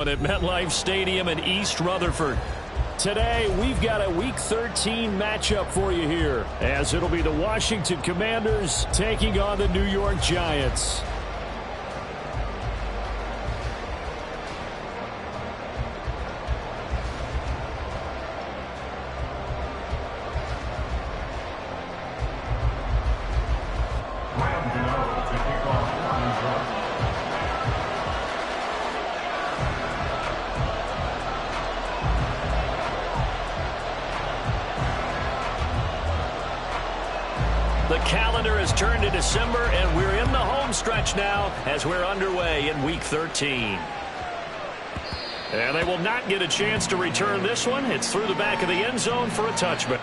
At MetLife Stadium in East Rutherford. Today, we've got a Week 13 matchup for you here, as it'll be the Washington Commanders taking on the New York Giants. The calendar has turned to December, and we're in the home stretch now as we're underway in Week 13. And they will not get a chance to return this one. It's through the back of the end zone for a touchback.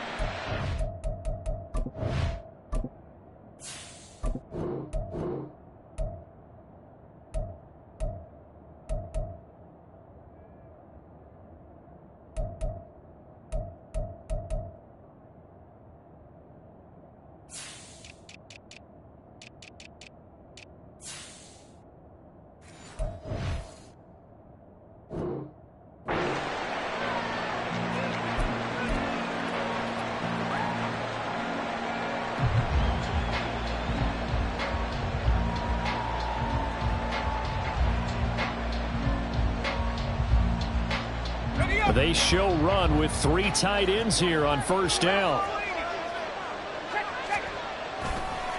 They show run with 3 tight ends here on first down.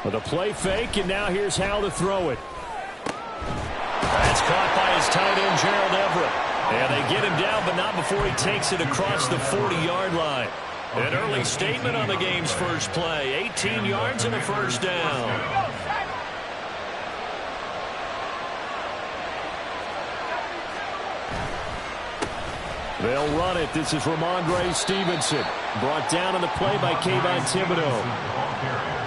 With a play fake, and now here's how to throw it. That's caught by his tight end, Gerald Everett. And they get him down, but not before he takes it across the 40-yard line. An early statement on the game's first play. 18 yards and a first down. They'll run it. This is Ramondre Stevenson. Brought down on the play by Kayvon Thibodeaux.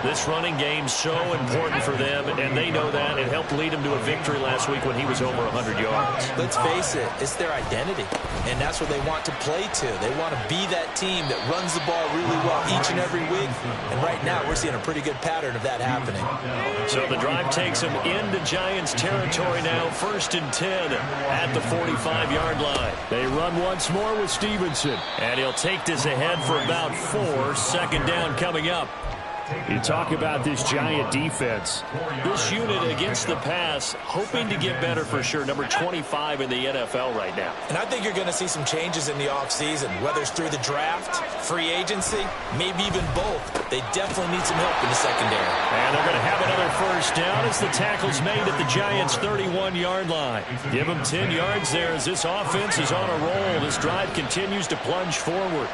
This running game's so important for them, and they know that. It helped lead them to a victory last week when he was over 100 yards. Let's face it, it's their identity, and that's what they want to play to. They want to be that team that runs the ball really well each and every week, and right now we're seeing a pretty good pattern of that happening. So the drive takes them into Giants territory now, 1st and 10 at the 45-yard line. They run once more with Stevenson, and he'll take this ahead for about 4. Second down coming up. You talk about this Giant defense. This unit against the pass, hoping to get better for sure. Number 25 in the NFL right now. And I think you're going to see some changes in the offseason, whether it's through the draft, free agency, maybe even both. They definitely need some help in the secondary. And they're going to have another first down as the tackle's made at the Giants' 31-yard line. Give them 10 yards there as this offense is on a roll. This drive continues to plunge forward.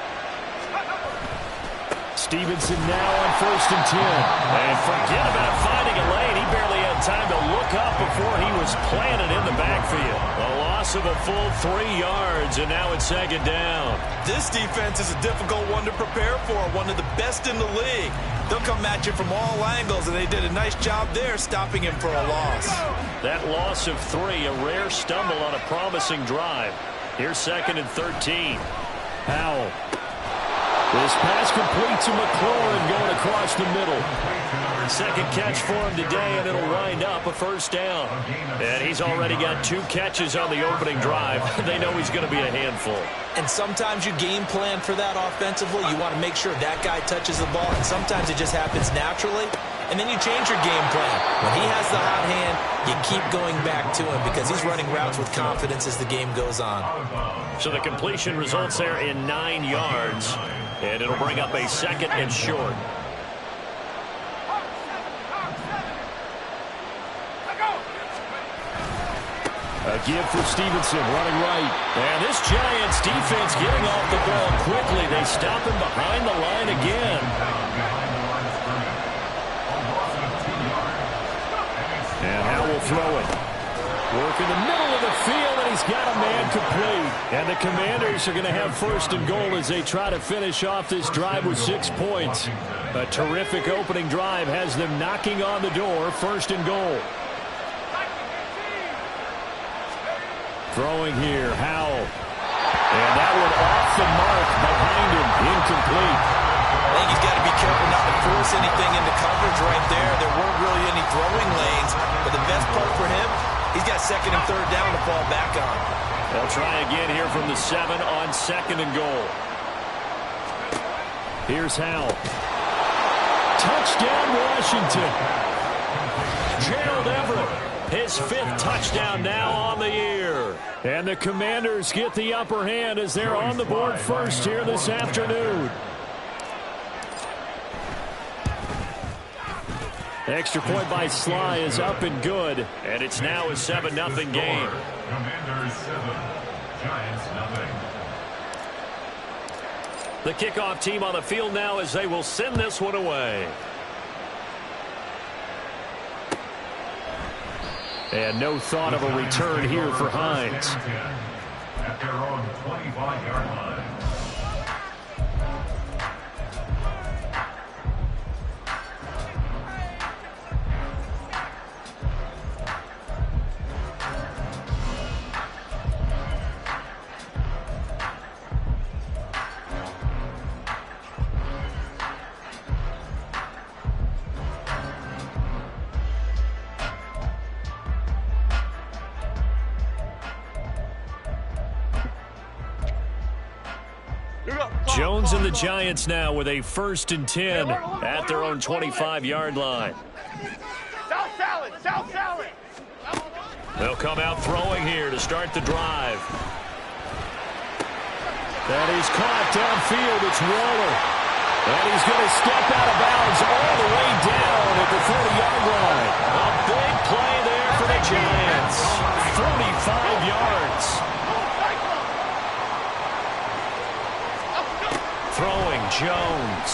Stevenson now on 1st and 10. And forget about finding a lane. He barely had time to look up before he was planted in the backfield. A loss of a full 3 yards, and now it's 2nd down. This defense is a difficult one to prepare for, one of the best in the league. They'll come at you from all angles, and they did a nice job there stopping him for a loss. That loss of 3, a rare stumble on a promising drive. Here's 2nd and 13. Powell. This pass complete to McLaurin going across the middle. Second catch for him today, and it'll wind up a first down. And he's already got 2 catches on the opening drive. They know he's going to be a handful. And sometimes you game plan for that offensively. You want to make sure that guy touches the ball, and sometimes it just happens naturally. And then you change your game plan. When he has the hot hand, you keep going back to him because he's running routes with confidence as the game goes on. So the completion results there in 9 yards. And it'll bring up a 2nd and short. A give for Stevenson, running right. And this Giants defense getting off the ball quickly. They stop him behind the line again. And Howell will throw it. Work in the middle of the field, and he's got a man complete. And the Commanders are going to have 1st and goal as they try to finish off this drive with 6 points. A terrific opening drive has them knocking on the door, 1st and goal. Throwing here, Howell. And that one off the mark behind him, incomplete. I think he's got to be careful not to force anything into coverage right there. There weren't really any throwing lanes, but the best part for him, he's got 2nd and 3rd down to fall back on. They'll try again here from the 7 on 2nd and goal. Here's Howell. Touchdown, Washington. Gerald Everett, his 5th touchdown now on the year. And the Commanders get the upper hand as they're on the board first here this afternoon. Extra point by Sly is up and good, and it's now a 7-0 game. Commanders 7, Giants 0. The kickoff team on the field now as they will send this one away. And no thought of a return here for Hines. At their own 25-yard line. Jones and the Giants now with a 1st and 10 at their own 25-yard line. South salad. They'll come out throwing here to start the drive. That is caught downfield. It's Waller. And he's going to step out of bounds all the way down at the 40-yard line. A big play there for the Giants. 45 yards. Throwing Jones.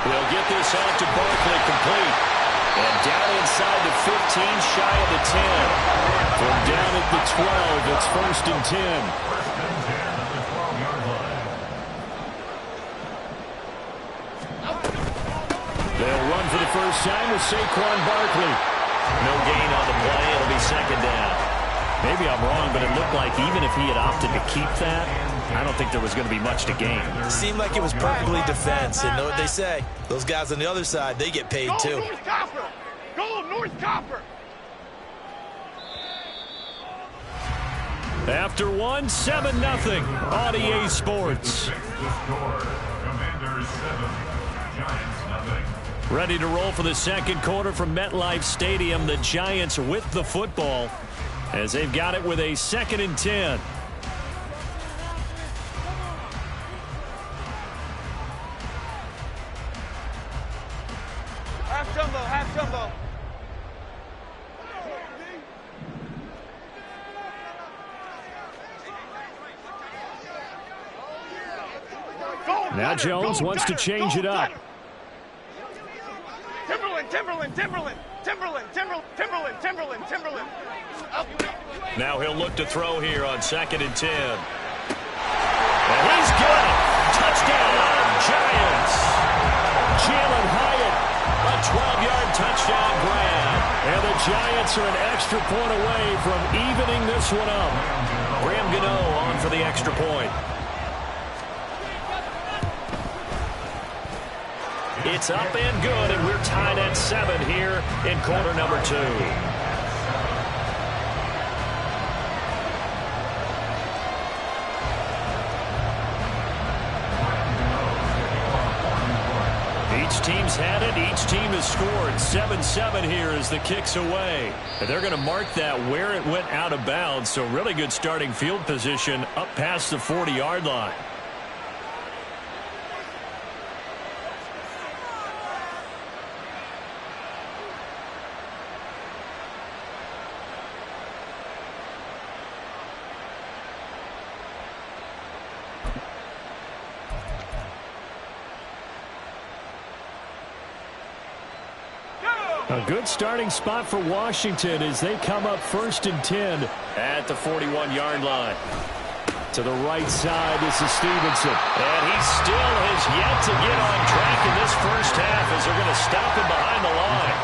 They'll get this out to Barkley complete. And down inside the 15, shy of the 10. From down at the 12, it's 1st and 10. 1st and 10 at the 12-yard line. They'll run for the first time with Saquon Barkley. No gain on the play. It'll be 2nd down. Maybe I'm wrong, but it looked like even if he had opted to keep that, I don't think there was going to be much to gain. It seemed like it was perfectly defense. And know what they say? Those guys on the other side, they get paid too. North Copper! Go North Copper! After 1, 7-0 on EA Sports. The score, Commanders 7, Giants 0. Ready to roll for the 2nd quarter from MetLife Stadium. The Giants with the football as they've got it with a 2nd and 10. Half jumbo. Now Jones wants to change it up. Timberland. Now he'll look to throw here on 2nd and 10. And he's got it. Touchdown, Giants. Jalen Hyatt, a 12-yard touchdown grab. And the Giants are an extra point away from evening this one up. Graham Gano on for the extra point. It's up and good, and we're tied at 7 here in quarter number 2. Each team's had it. Each team has scored. 7-7 here as the kick's away. And they're going to mark that where it went out of bounds. So really good starting field position up past the 40-yard line. A good starting spot for Washington as they come up 1st and 10 at the 41-yard line. To the right side, this is Stevenson. And he still has yet to get on track in this first half as they're going to stop him behind the line.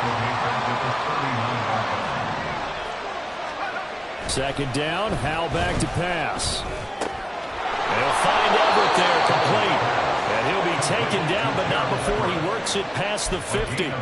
2nd down, Howell back to pass. They'll find Everett there complete. And he'll be taken down, but not before he works it past the 50.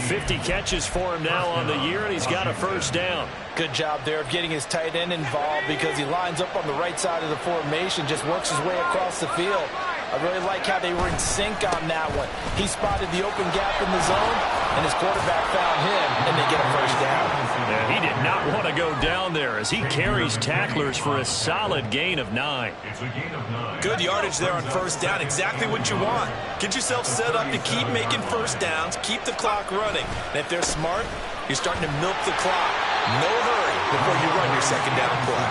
50 catches for him now on the year, and he's got a first down. Good job there of getting his tight end involved because he lines up on the right side of the formation, just works his way across the field. I really like how they were in sync on that one. He spotted the open gap in the zone, and his quarterback found him, and they get a first down. Yeah, he did not want to go down there as he carries tacklers for a solid gain of 9. Good yardage there on first down, exactly what you want. Get yourself set up to keep making first downs, keep the clock running. And if they're smart, you're starting to milk the clock. No hurry before you run your second down play.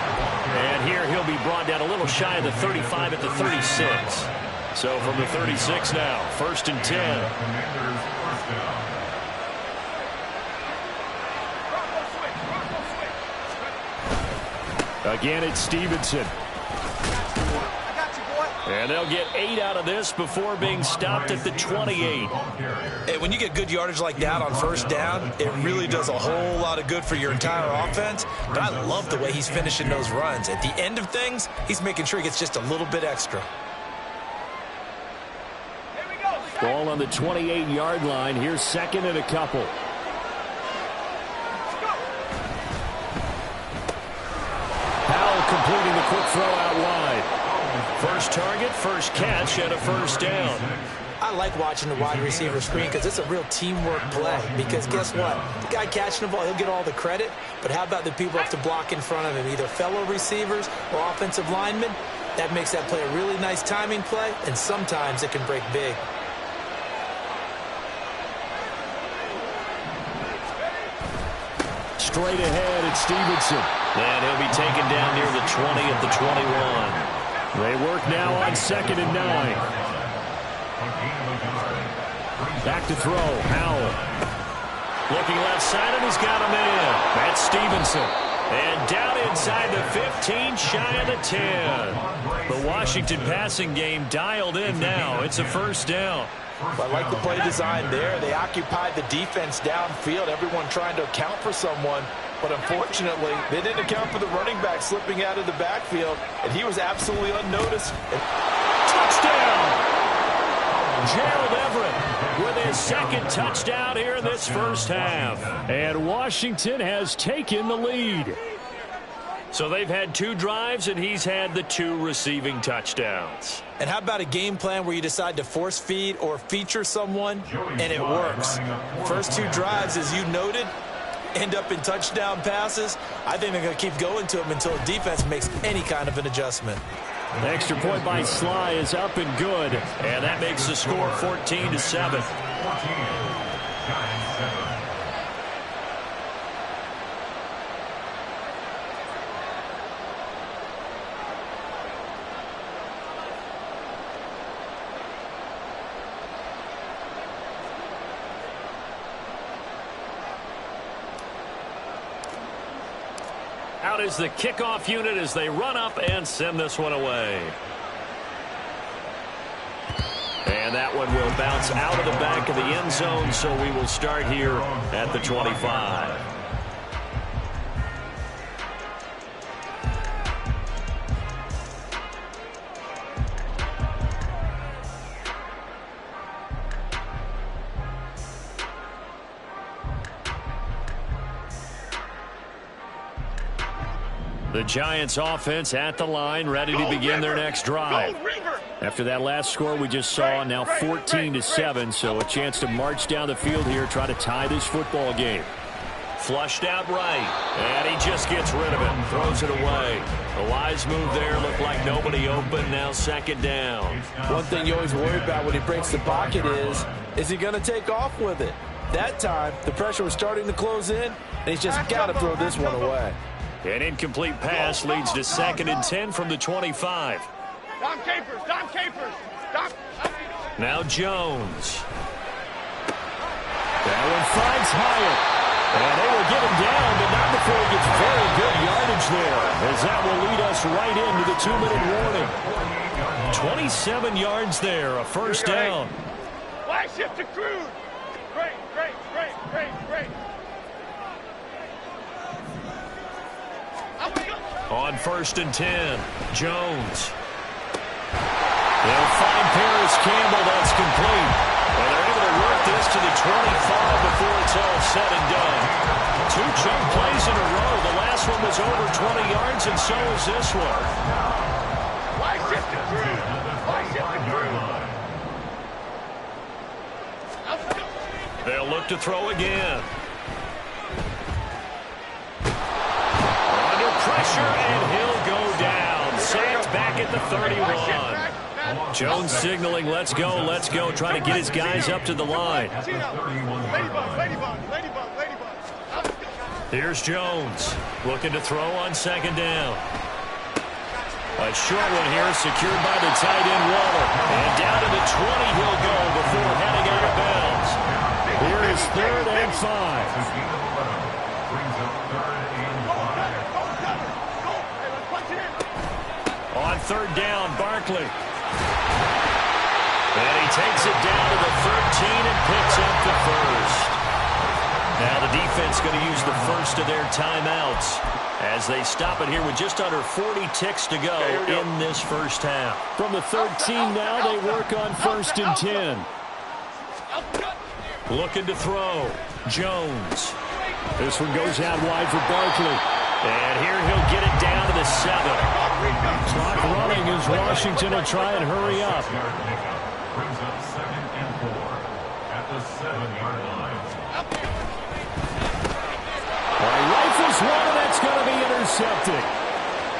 And here he'll be brought down a little shy of the 35 at the 36. So from the 36 now, 1st and 10. Again, it's Stevenson. And they'll get 8 out of this before being stopped at the 28. Hey, when you get good yardage like that on first down, it really does a whole lot of good for your entire offense. But I love the way he's finishing those runs. At the end of things, he's making sure he gets just a little bit extra. Ball on the 28-yard line. Here's 2nd and a couple. Powell completing the quick throw out wide. First target, first catch, and a first down. I like watching the wide receiver screen because it's a real teamwork play. Because guess what? The guy catching the ball, he'll get all the credit. But how about the people who have to block in front of him, either fellow receivers or offensive linemen? That makes that play a really nice timing play, and sometimes it can break big. Straight ahead, it's Stevenson. And he'll be taken down near the 20 at the 21. They work now on 2nd and 9. Back to throw, Powell. Looking left side, and he's got him in. That's Stevenson. And down inside the 15, shy of the 10. The Washington passing game dialed in now. It's a first down. I like the play design there. They occupied the defense downfield, everyone trying to account for someone. But unfortunately, they didn't account for the running back slipping out of the backfield, and he was absolutely unnoticed. Touchdown! Gerald Everett with his 2nd touchdown here in this first half. And Washington has taken the lead. So they've had 2 drives, and he's had the 2 receiving touchdowns. And how about a game plan where you decide to force feed or feature someone, and it works? First 2 drives, as you noted, end up in touchdown passes. I think they're going to keep going to them until the defense makes any kind of an adjustment. The extra point by Sly is up and good, and that makes the score 14-7. Out is the kickoff unit as they run up and send this one away. And that one will bounce out of the back of the end zone, so we will start here at the 25. The Giants offense at the line, ready to begin their next drive. After that last score we just saw, now 14-7, so a chance to march down the field here, try to tie this football game. Flushed out right, and he just gets rid of it, throws it away. A wise move there, looked like nobody open, now 2nd down. One thing you always worry about when he breaks the pocket is he going to take off with it? That time, the pressure was starting to close in, and he's just got to throw this one away. An incomplete pass leads to 2nd and 10 from the 25. Dom Capers, Dom Capers, Dom. Now Jones. That one finds Hyatt. And they will get him down, but not before he gets very good yardage there, as that will lead us right into the 2-minute warning. 27 yards there, a first down. Flag shift to Cruz. Great, great, great, great, great. On 1st and 10, Jones. They'll find Paris Campbell. That's complete. And they're able to work this to the 25 before it's all said and done. 2 chunk plays in a row. The last one was over 20 yards, and so is this one. Why shift the crew? Why shift the crew? They'll look to throw again. Under pressure, and he'll go down. Sacked back at the 31. Jones signaling, let's go, trying to get his guys up to the line. Here's Jones, looking to throw on second down. A short one here, secured by the tight end Waller. And down to the 20 he'll go before heading out of bounds. Here is 3rd and 5. On 3rd down, Barkley. And he takes it down to the 13 and picks up the first. Now the defense going to use the first of their timeouts as they stop it here with just under 40 ticks to go in this first half. From the 13 now, they work on 1st and 10. Looking to throw. Jones. This one goes out wide for Barkley. And here he'll get it down to the 7. Clock running as Washington will try and hurry up. Brings up 2nd and 4 at the 7-yard line. Rifles one, and that's going to be intercepted.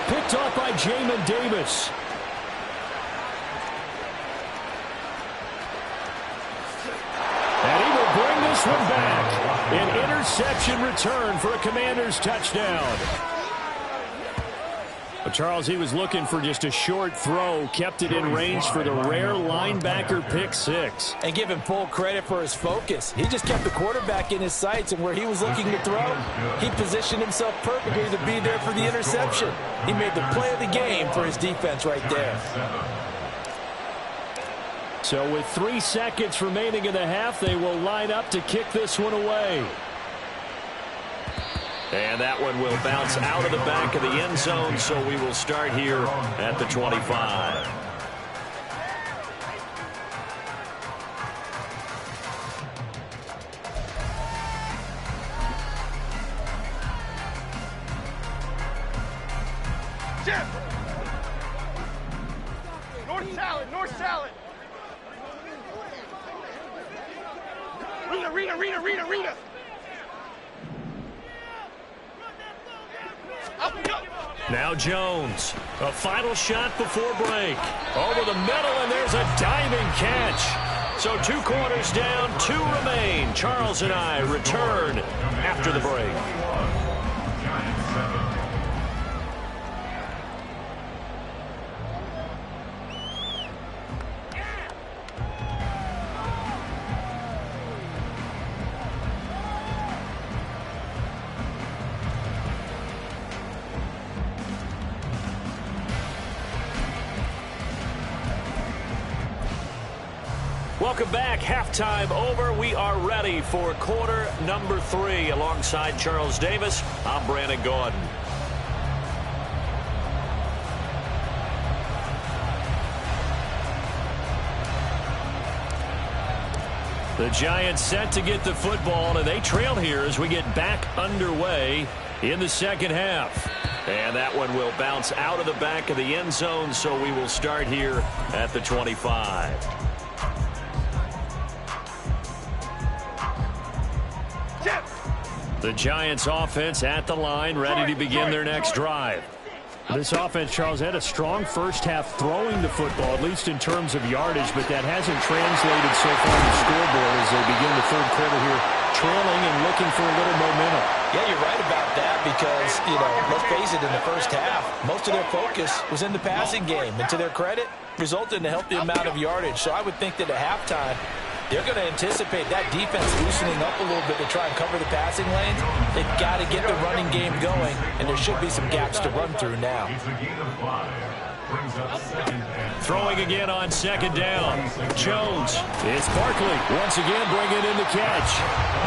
Picked off by Jamin Davis. And he will bring this one back. An interception return for a Commanders touchdown. But Charles, he was looking for just a short throw, kept it in range for the rare linebacker pick 6. And give him full credit for his focus. He just kept the quarterback in his sights, and where he was looking to throw, he positioned himself perfectly to be there for the interception. He made the play of the game for his defense right there. So with 3 seconds remaining in the half, they will line up to kick this one away. And that one will bounce out of the back of the end zone, so we will start here at the 25. Jim! North salad, north salad! Rita! Now Jones, a final shot before break. Over the middle, and there's a diving catch. So 2 quarters down, 2 remain. Charles and I return after the break. Welcome back. Halftime over. We are ready for quarter number 3. Alongside Charles Davis, I'm Brandon Gaudin. The Giants set to get the football, and they trail here as we get back underway in the second half. And that one will bounce out of the back of the end zone, so we will start here at the 25. The Giants offense at the line, ready to begin their next drive. This offense, Charles, had a strong first half throwing the football, at least in terms of yardage, but that hasn't translated so far on the scoreboard as they begin the third quarter here, trailing and looking for a little momentum. Yeah, you're right about that because, let's face it, in the first half, most of their focus was in the passing game. And to their credit, resulted in a healthy amount of yardage. So I would think that at halftime, they're going to anticipate that defense loosening up a little bit to try and cover the passing lanes. They've got to get the running game going, and there should be some gaps to run through now. Throwing again on second down. Jones. It's Barkley once again bringing in the catch.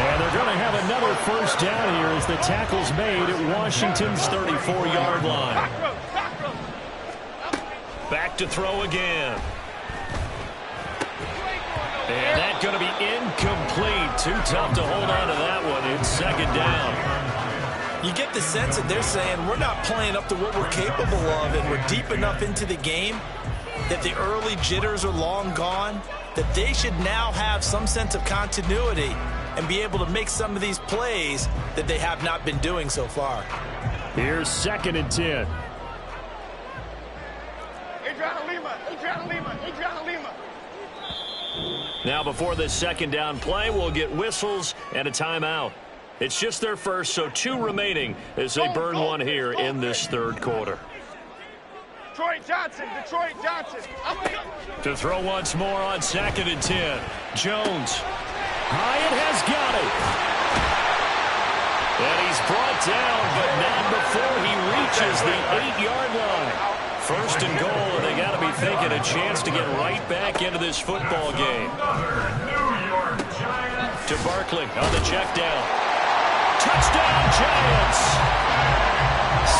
And they're going to have another first down here as the tackle's made at Washington's 34-yard line. Back to throw again. And that's going to be incomplete. Too tough to hold on to that one. It's second down. You get the sense that they're saying we're not playing up to what we're capable of, and we're deep enough into the game that the early jitters are long gone, that they should now have some sense of continuity and be able to make some of these plays that they have not been doing so far. Here's second and 10. Adriana Lima, Adriana Lima, Adriana Lima. Now before this second down play, we'll get whistles and a timeout. It's just their first, so 2 remaining as they burn one here in this third quarter. Detroit Johnson, Detroit Johnson. To throw once more on second and 10. Jones. Hyatt has got it. And he's brought down, but not before he reaches the 8-yard line. First and goal, and they got to be thinking a chance to get right back into this football game. To Barkley on the check down. Touchdown, Giants!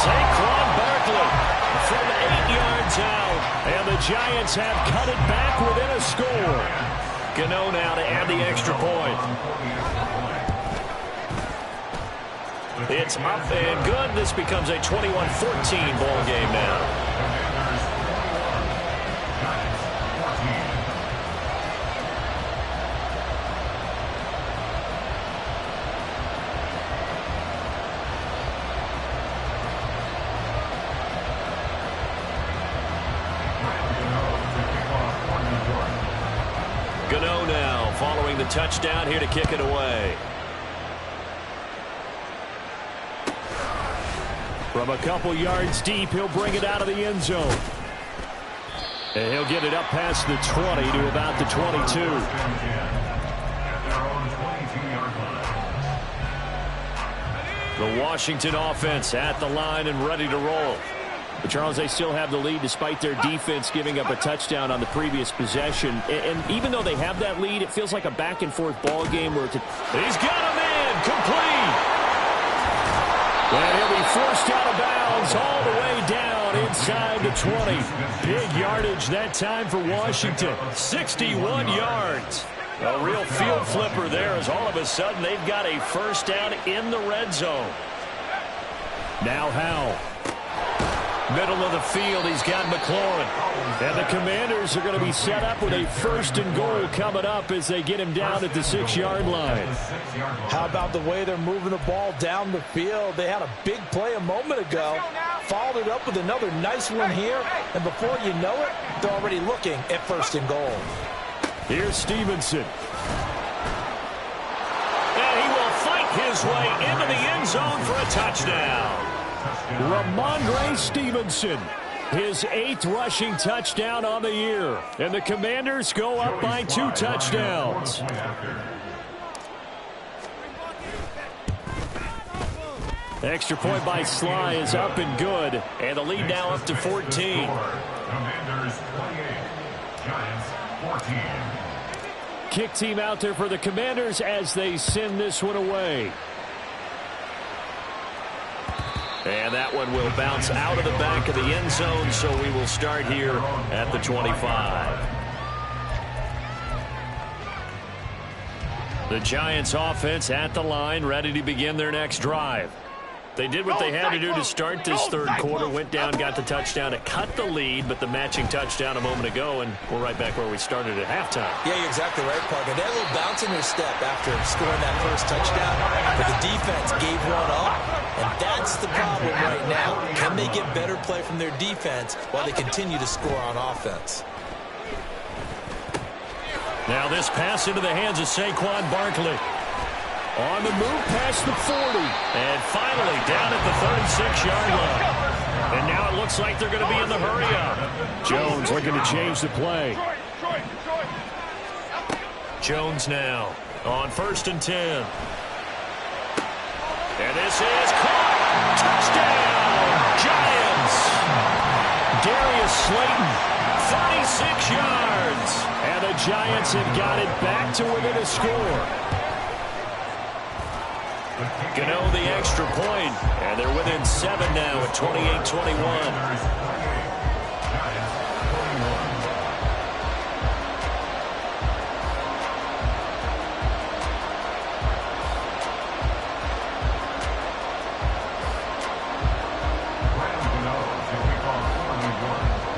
Saquon Barkley from 8 yards out, and the Giants have cut it back within a score. Gano now to add the extra point. It's up and good. This becomes a 21-14 ball game now. Gano now following the touchdown here to kick it away. From a couple yards deep, he'll bring it out of the end zone. And he'll get it up past the 20 to about the 22. The Washington offense at the line and ready to roll. But Charles, they still have the lead despite their defense giving up a touchdown on the previous possession. And even though they have that lead, it feels like a back-and-forth ball game where he's got a man complete. And he'll be forced out of bounds all the way down inside the 20. Big yardage that time for Washington. 61 yards. A real field flipper there as all of a sudden they've got a first down in the red zone. Now Howell. Middle of the field, he's got McLaurin. And the Commanders are going to be set up with a first and goal coming up as they get him down at the 6-yard line. How about the way they're moving the ball down the field? They had a big play a moment ago, followed it up with another nice one here, and before you know it, they're already looking at first and goal. Here's Stevenson. And he will fight his way into the end zone for a touchdown. Ramondre Stevenson, his 8th rushing touchdown on the year. And the Commanders go up by 2 touchdowns. Extra point by Sly is up and good. And the lead now up to 14. Commanders 28, Giants 14. Kick team out there for the Commanders as they send this one away. And that one will bounce out of the back of the end zone, so we will start here at the 25. The Giants offense at the line, ready to begin their next drive. They did what they had to do to start this third quarter, went down, got the touchdown to cut the lead, but the matching touchdown a moment ago, and we're right back where we started at halftime. Yeah, you're exactly right, Parker. They had a little bounce in their step after scoring that first touchdown, but the defense gave one up, and that's the problem right now. Can they get better play from their defense while they continue to score on offense? Now this pass into the hands of Saquon Barkley. On the move past the 40. And finally down at the 36-yard line. And now it looks like they're going to be in the hurry-up. Jones looking to change the play. Jones now on 1st and 10. And this is caught. Touchdown, Giants. Darius Slayton, 36 yards. And the Giants have got it back to within a score. Gano the extra point, and they're within 7 now at 28-21.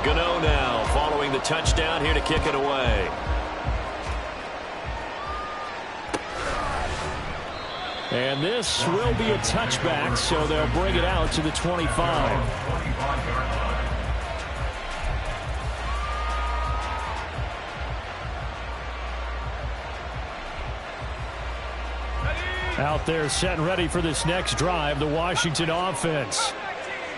Gano now following the touchdown here to kick it away. And this will be a touchback, so they'll bring it out to the 25. Out there set and ready for this next drive, the Washington offense.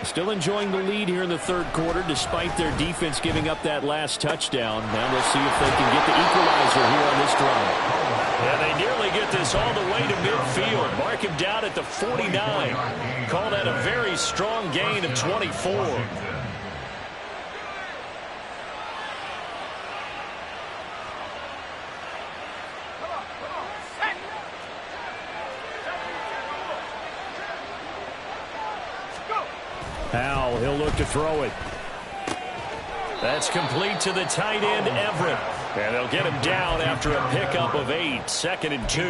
Still enjoying the lead here in the third quarter despite their defense giving up that last touchdown. Now we'll see if they can get the equalizer here on this drive. And they nearly get this all the way to midfield. Mark him down at the 49. Call that a very strong gain of 24. Howell, he'll look to throw it. That's complete to the tight end, Everett. And they'll get him down after a pickup of 8, 2nd and 2.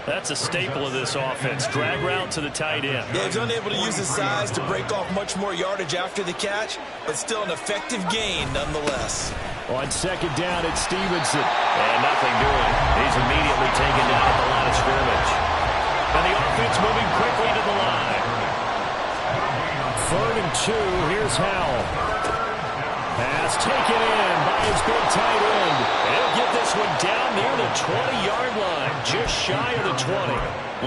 That's a staple of this offense. Drag route to the tight end. Yeah, he's unable to use his size to break off much more yardage after the catch, but still an effective gain nonetheless. On 2nd down, it's Stevenson. And nothing doing. He's immediately taken down at the line of scrimmage. And the offense moving quickly to the line. 3rd and 2, here's Howell. Pass taken in by his big tight end. He'll get this one down near the 20-yard line, just shy of the 20.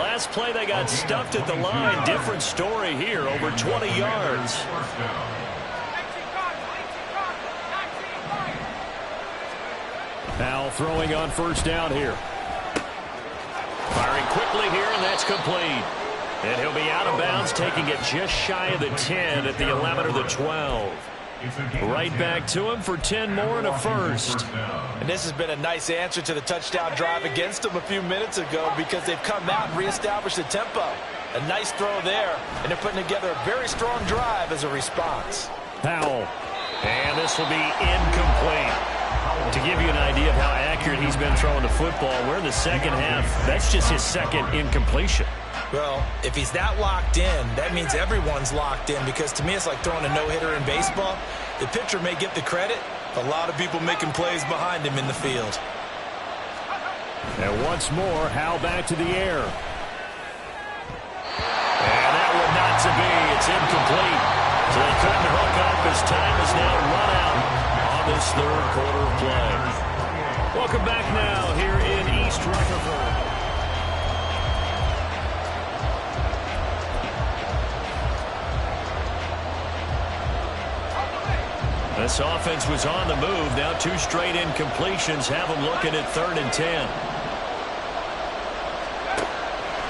Last play they got stuffed at the line. Different story here, over 20 yards. Howell throwing on 1st down here. Firing quickly here, and that's complete. And he'll be out of bounds, taking it just shy of the 10 at the 11 or the 12. Right back to him for 10 more and a first. And this has been a nice answer to the touchdown drive against them a few minutes ago because they've come out and reestablished the tempo. A nice throw there, and they're putting together a very strong drive as a response. Howell. And this will be incomplete. To give you an idea of how accurate he's been throwing the football, we're in the second half. That's just his 2nd incompletion. Well, if he's that locked in, that means everyone's locked in because to me it's like throwing a no-hitter in baseball. The pitcher may get the credit. A lot of people making plays behind him in the field. And once more, Howell back to the air. And that one not to be. It's incomplete. So they couldn't hook up as time is now run out on this third quarter of play. Welcome back now here in East Rutherford. This offense was on the move. Now 2 straight incompletions have them looking at 3rd and 10.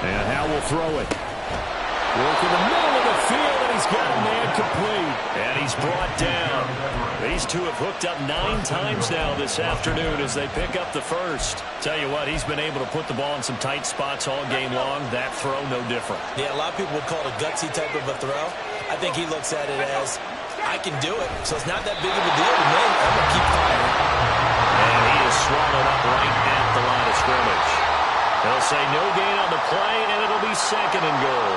And Howell will throw it. Work in the middle of the field, and he's got a man complete. And he's brought down. These two have hooked up 9 times now this afternoon as they pick up the first. Tell you what, he's been able to put the ball in some tight spots all game long. That throw, no different. Yeah, a lot of people would call it a gutsy type of a throw. I think he looks at it as, I can do it, so it's not that big of a deal to me. I'm going to keep firing. And he is swallowed up right at the line of scrimmage. They'll say no gain on the play, and it'll be 2nd and goal.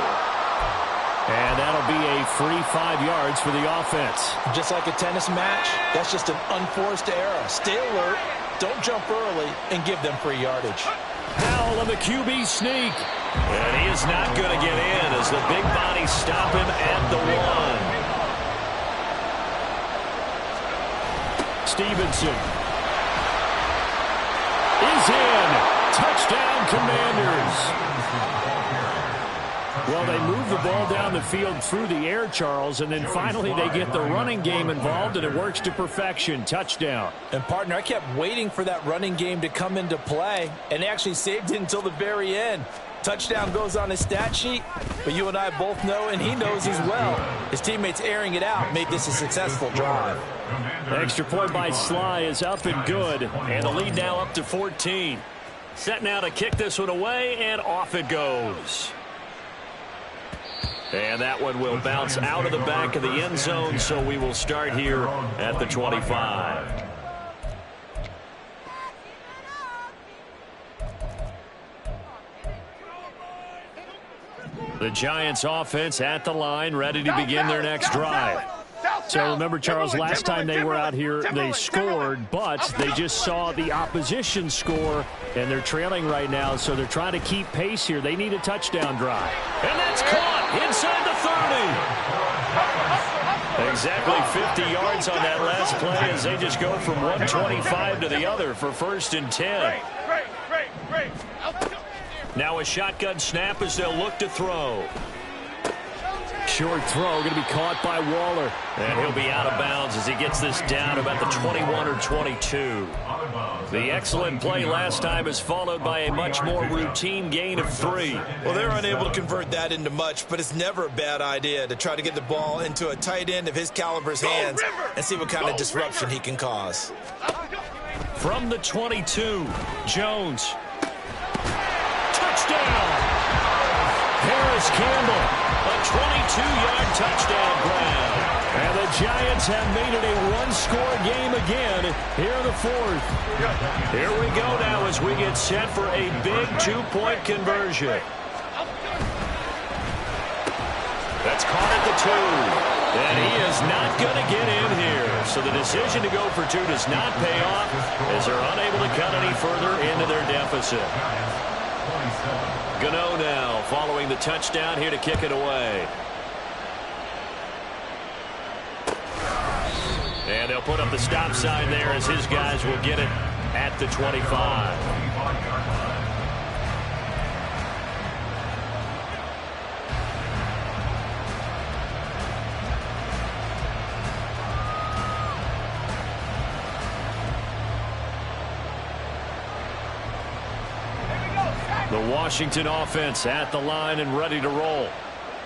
And that'll be a free 5 yards for the offense. Just like a tennis match, that's just an unforced error. Stay alert, don't jump early, and give them free yardage. Howell on the QB sneak. And he is not going to get in as the big bodies stop him at the 1. Stevenson is in. Touchdown, Commanders. Well, they move the ball down the field through the air, Charles, and then finally they get the running game involved, and it works to perfection. Touchdown. And, partner, I kept waiting for that running game to come into play, and they actually saved it until the very end. Touchdown goes on his stat sheet, but you and I both know, and he knows as well, his teammates airing it out made this a successful drive. The extra point by Sly is up and good, and the lead now up to 14. Set now to kick this one away, and off it goes. And that one will bounce out of the back of the end zone, so we will start here at the 25. The Giants offense at the line, ready to begin their next drive. South So remember, Charles, last time they were out here, they scored, but they just saw the opposition score, and they're trailing right now, so they're trying to keep pace here. They need a touchdown drive. And that's caught inside the 30. Exactly 50 yards on that last play as they just go from 125 to the other for 1st and 10. Great. Now a shotgun snap as they'll look to throw. Short throw going to be caught by Waller. And he'll be out of bounds as he gets this down about the 21 or 22. The excellent play last time is followed by a much more routine gain of 3. Well, they're unable to convert that into much, but it's never a bad idea to try to get the ball into a tight end of his caliber's hands and see what kind of disruption he can cause. From the 22, Jones. Touchdown! Harris Campbell, a 22-yard touchdown grab. And the Giants have made it a one-score game again here in the 4th. Here we go now as we get set for a big 2-point conversion. That's caught at the 2. And he is not going to get in here. So the decision to go for 2 does not pay off as they're unable to cut any further into their deficit. Gano now following the touchdown here to kick it away. And they'll put up the stop sign there as his guys will get it at the 25. The Washington offense at the line and ready to roll.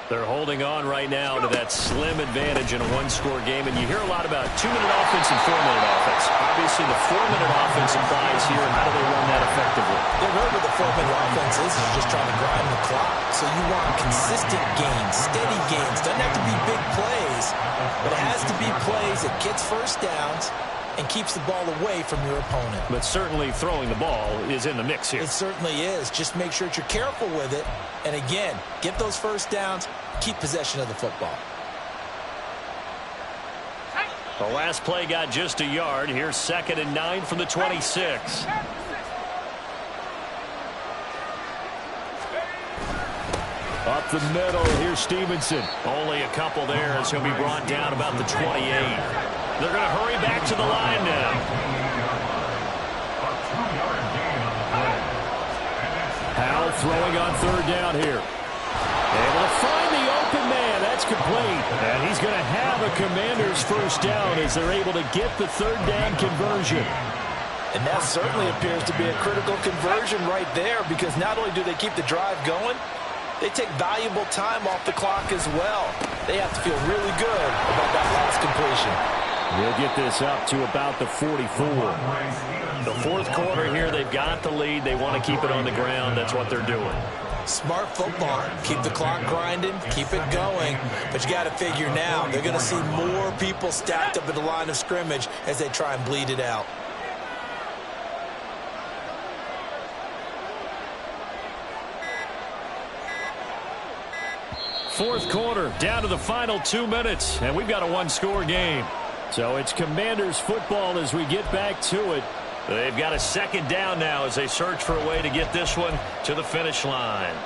They're holding on right now to that slim advantage in a one-score game, and you hear a lot about 2-minute offense and 4-minute offense. Obviously, the 4-minute offense applies here, and how do they run that effectively? Remember, the 4-minute offense is just trying to grind the clock, so you want consistent gains, steady gains. Doesn't have to be big plays, but it has to be plays that gets first downs and keeps the ball away from your opponent. But certainly throwing the ball is in the mix here. It certainly is. Just make sure that you're careful with it. And again, get those first downs, keep possession of the football. The last play got just a yard. Here's 2nd and 9 from the 26. Up the middle, here's Stevenson. Only a couple there as he'll be brought down about the 28. They're going to hurry back to the line now. Howell throwing on 3rd down here. Able to find the open man. That's complete. And he's going to have a Commanders first down as they're able to get the 3rd down conversion. And that certainly appears to be a critical conversion right there, because not only do they keep the drive going, they take valuable time off the clock as well. They have to feel really good about that last completion. They'll get this up to about the 44. The 4th quarter here, they've got the lead. They want to keep it on the ground. That's what they're doing. Smart football. Keep the clock grinding, keep it going. But you got to figure now, they're going to see more people stacked up at the line of scrimmage as they try and bleed it out. Fourth quarter, down to the final 2 minutes, and we've got a one-score game. So it's Commanders football as we get back to it. They've got a 2nd down now as they search for a way to get this one to the finish line.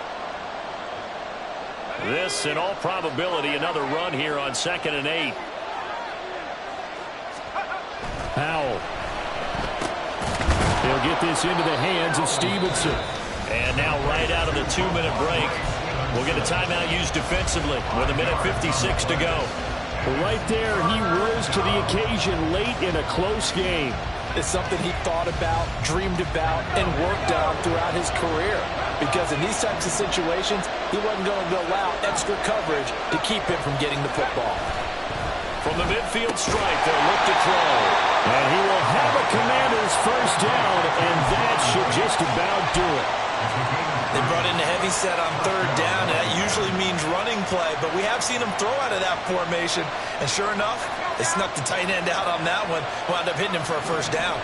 This, in all probability, another run here on 2nd and 8. Howell. He'll get this into the hands of Stevenson. And now right out of the 2-minute break, we'll get a timeout used defensively with 1:56 to go. Right there, he rose to the occasion late in a close game. It's something he thought about, dreamed about, and worked on throughout his career. Because in these types of situations, he wasn't going to allow extra coverage to keep him from getting the football. From the midfield stripe, they'll look to throw. And he will have a Commanders first down, and that should just about do it. They brought in a heavy set on 3rd down, and that usually means running play, but we have seen him throw out of that formation, and sure enough, they snuck the tight end out on that one, wound up hitting him for a first down.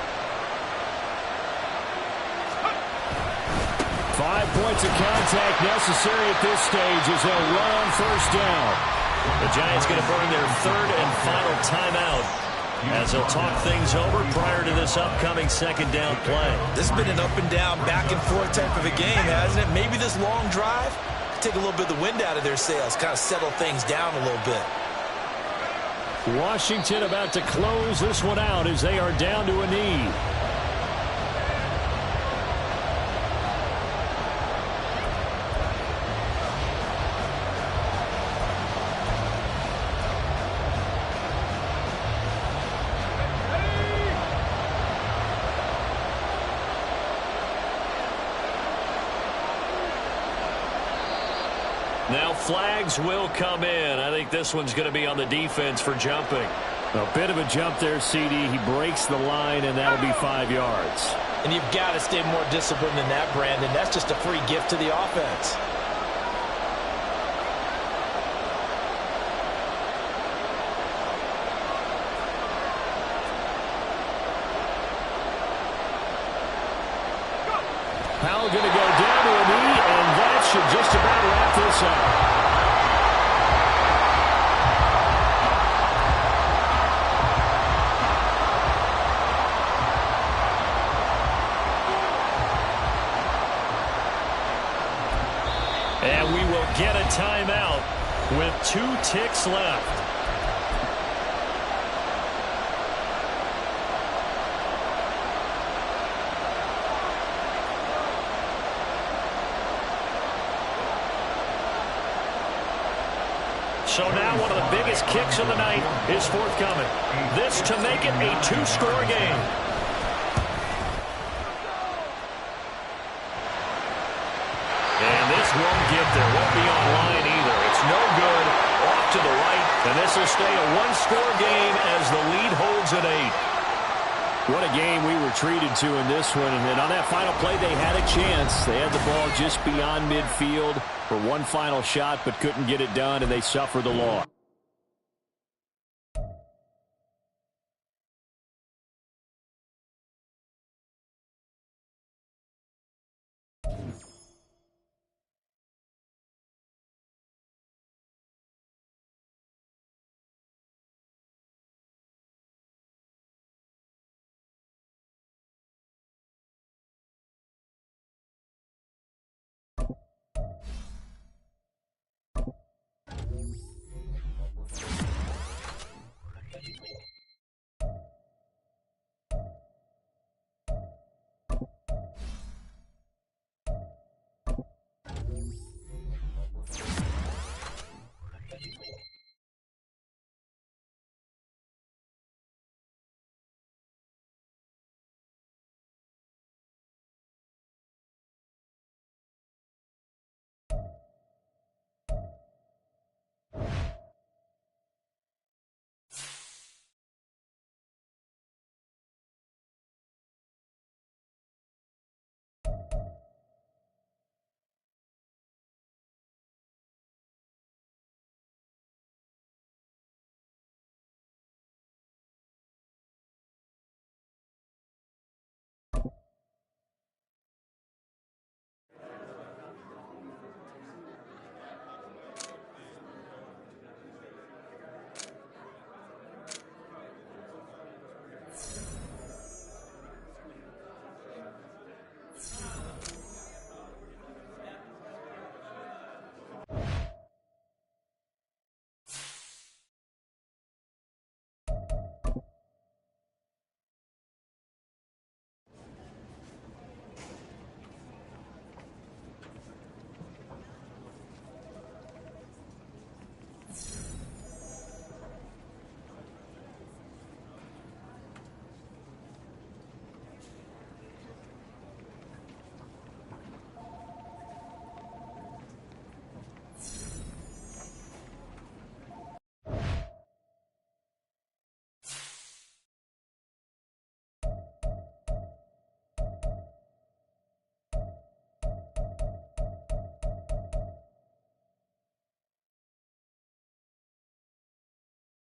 5 points of contact necessary at this stage as they'll run on first down. The Giants going to burn their third and final timeout as they'll talk things over prior to this upcoming second down play. This has been an up and down, back and forth type of a game, hasn't it? Maybe this long drive take a little bit of the wind out of their sails, kind of settle things down a little bit. Washington about to close this one out as they are down to a knee. Now flags will come in. I think this one's going to be on the defense for jumping. A bit of a jump there, CD. He breaks the line, and that'll be 5 yards. And you've got to stay more disciplined than that, Brandon. That's just a free gift to the offense. Powell going to go down to a knee, and that should just about wrap this up. And we will get a timeout with 2 ticks left. So now one of the biggest kicks of the night is forthcoming. This to make it a 2-score game. And this won't get there. Won't be online either. It's no good. Off to the right. And this will stay a 1-score game as the lead holds at 8. What a game we were treated to in this one. And on that final play, they had a chance. They had the ball just beyond midfield for one final shot, but couldn't get it done, and they suffer the loss.